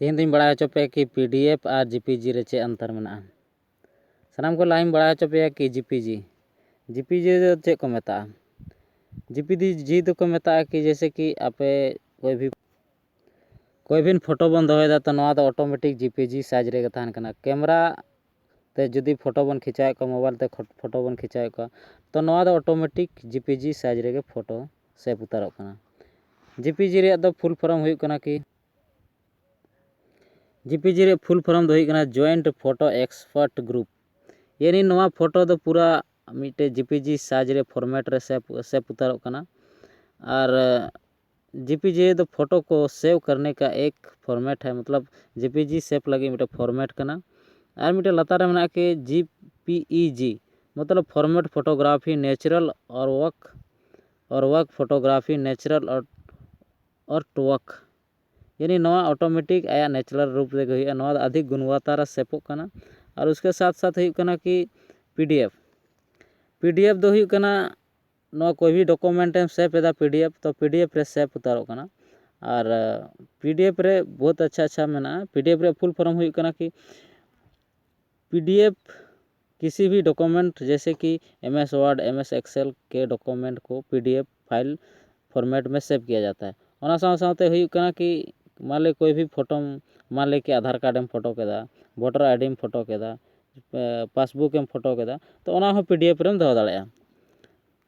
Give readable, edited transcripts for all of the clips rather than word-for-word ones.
तीन दिन बड़ा होचो पे कि पीडीएफ और जीपीजी रे चे अंतर मेना सानाम को लाइन बड़ा होचो पे कि जीपीजी दो चे को मेता जीपीजी तो को मेता कि जैसे कि आपे कोई भी फोटो बन दोहेदा तो नवा दो ऑटोमेटिक जीपीजी साइज रे तहन कना कैमरा ते जुदी फोटो बन खिंचाए को मोबाइल ते फोटो बन खिंचाए को तो नवा दो ऑटोमेटिक जीपीजी साइज रे फोटो सेव उतारो कना जीपीजी रे दो फुल फॉर्म हुई कना कि जीपीजी रे फुल फॉर्म दो हुई कना जॉइंट फोटो एक्सपर्ट ग्रुप यानी नवा फोटो दो पूरा मिटे जीपीजी साइज रे फॉर्मेट रे सेव उतारो कना और जीपीजी तो फोटो को सेव करने का एक फॉर्मेट है मतलब जीपीजी सेव लगे मिटे फॉर्मेट करना और मिटे लतार में के जीपीईजी मतलब फॉर्मेट फोटोग्राफी नेचुरल और वर्क फोटोग्राफी नेचुरल और टवर्क यानी नवा ऑटोमेटिक आया नेचुरल रूप से हुई नवा अधिक गुणवत्ता सेपो कना और उसके साथ साथ हुई कना कि पीडीएफ दो हुई कना नवा कोई भी डॉक्यूमेंट एम सेव एदा पीडीएफ तो पीडीएफ रे सेव उतारो कना और पीडीएफ रे बहुत अच्छा मेना पीडीएफ रे फुल फॉर्म हुई कना कि पीडीएफ किसी भी डॉक्यूमेंट जैसे कि एमएस वर्ड एमएस एक्सेल के डॉक्यूमेंट को पीडीएफ फाइल फॉर्मेट में सेव किया जाता है ओना साथे हुई कना कि मान ले कोई भी फोटो मान ले कि आधार कार्ड में फोटो केदा वोटर आईडी में फोटो केदा पासबुक में फोटो केदा तो ओना हो पीडीएफ रेम दो दाड़ेया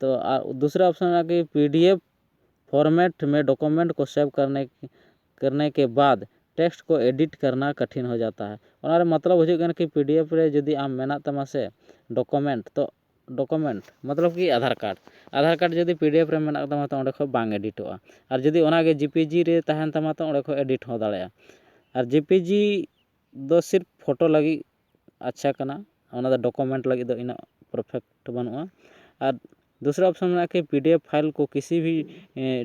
तो दूसरा ऑप्शन है कि पीडीएफ फॉर्मेट में डॉक्यूमेंट को सेव करने के बाद टेक्स्ट को एडिट करना कठिन हो जाता है और मतलब हो कि पीडीएफ रे यदि आम मेना तमा से डॉक्यूमेंट तो डॉक्यूमेंट मतलब कि आधार कार्ड यदि पीडीएफ रे मेना तमा तो ओंडे खो बांग एडिटोआ और यदि ओनागे जीपीजी रे तहन तमा तो ओंडे खो एडिट हो दाड़ेया और जीपीजी दो सिर्फ फोटो लगी अच्छा कना ओना दो डॉक्यूमेंट लगी दो इना परफेक्ट बनुआ और दूसरा ऑप्शन में कि पीडीएफ फाइल को किसी भी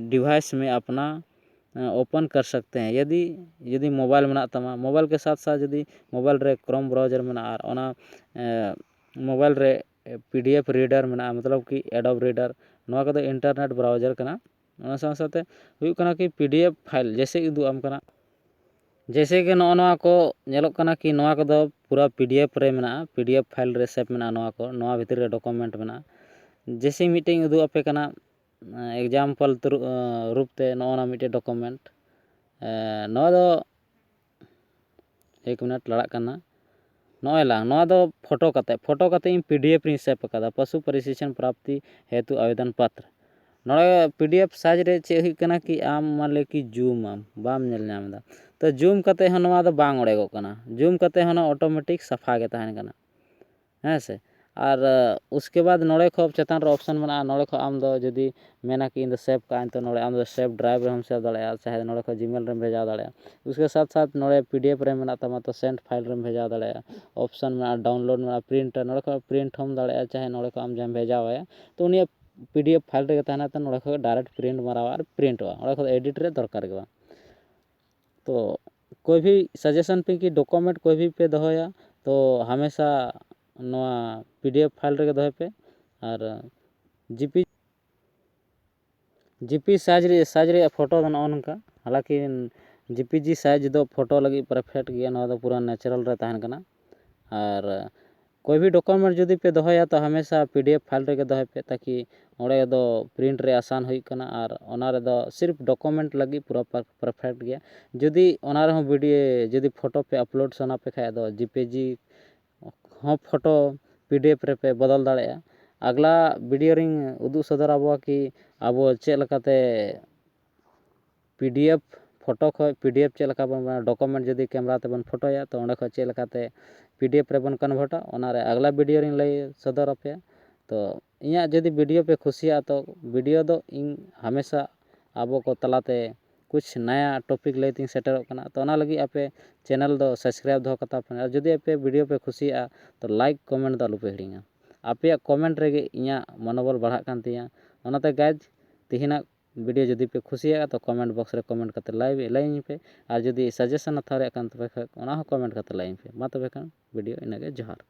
डिवाइस में अपना ओपन कर सकते हैं यदि मोबाइल में तमा मोबाइल के साथ साथ यदि मोबाइल रे क्रोम ब्राउजर में और ओना मोबाइल रे पीडीएफ रीडर में मतलब कि एडोब रीडर नवा को इंटरनेट ब्राउजर कना ओना साथे हुई कना कि पीडीएफ फाइल जैसे उदू आम कना जैसे कि नवा को नेलोक कना कि नवा को पूरा पीडीएफ रे मेना पीडीएफ फाइल रे सेव मेना नवा को नवा भीतर रे डॉक्यूमेंट मेना जैसे मीटिंग उदू आपे कना एग्जाम्पल रूप ते नवा मिटे डॉक्यूमेंट नवा दो एक मिनट लड़ा करना नवा दो फोटो कते इन पीडीएफ री सेव कदा पशु प्रशिक्षण प्राप्ति हेतु आवेदन पत्र नोड़े पीडीएफ साइज रे चे हुई कना कि आम मान ले कि जूम आम बाम नेल नामदा तो जूम कते हन नवा दो बांग ओडेगो कना जूम कते हन ऑटोमेटिक सफा के तहन कना हैं से और उसके बाद नोड़े खो चेतान रे ऑप्शन मना नोड़े खो आम दो यदि मेना कि इन सेव का तो नोड़े आम दो सेव ड्राइव रे हम सेव दाड़ेया चाहे नोड़े खो जीमेल रे भेजा दाड़ेया उसके साथ साथ नोड़े पीडीएफ रे मेना तमा तो सेंड फाइल रे भेजा दाड़ेया ऑप्शन में डाउनलोड में प्रिंट नोड़े खो प्रिंट हम दाड़ेया चाहे नोड़े खो आम जम भेजा होया तो उनी पीडीएफ फाइल रे तहना तो नोड़े खो डायरेक्ट प्रिंट मारावा और प्रिंटवा ओड़े खो एडिट रे दरकार गवा तो कोई भी सजेशन पे कि डॉक्यूमेंट कोई भी पे दोया तो हमेशा नवा पीडीएफ फाइल रे दोहे पे और जीपी साइज रे फोटो दो नका हालांकि जीपीजी साइज दो फोटो लगी परफेक्ट गया नवा दो पूरा नेचुरल रे तहन कना और कोई भी डॉक्यूमेंट यदि पे दोया तो हमेशा पीडीएफ फाइल रे दोहे पे ताकि ओड़े दो प्रिंट रे आसान हुई कना और ओना रे दो सिर्फ डॉक्यूमेंट लगी पूरा परफेक्ट गया यदि ओना रे वीडियो यदि फोटो पे अपलोड सना पे खाय दो जीपीजी हाँ फोटो पीडीएफ रे पे बदल दाड़ेया अगला वीडियो रिंग उदू सदर आबो कि आबो चेक लकाते पीडीएफ फोटो खो पीडीएफ चेक लका बन डॉक्यूमेंट यदि कैमरा ते बन फोटोया तो ओंडे खो चेक लकाते पीडीएफ रे बन कन्वर्टा ओना रे अगला वीडियो रिंग लay सदर आपे तो इया यदि वीडियो पे खुशिया तो वीडियो दो इन हमेशा आबो को तलाते कुछ नया टॉपिक लेती सेटरों कना तो ओना लगी आपे चैनल दो सब्सक्राइब दो कता पे और यदि आपे वीडियो पे खुशिया तो लाइक कमेंट दो आलुपे हिड़िंगा आपे कमेंट रे इया मनोबल बढ़ा कान तिया ओनाते गाइज तिहिना वीडियो यदि पे खुशिया तो कमेंट बॉक्स रे कमेंट करते लाइन पे और यदि सजेशन अथारे कान तबे ओना हो कमेंट करते लाइन पे मा तबे खान वीडियो इनागे जोहार।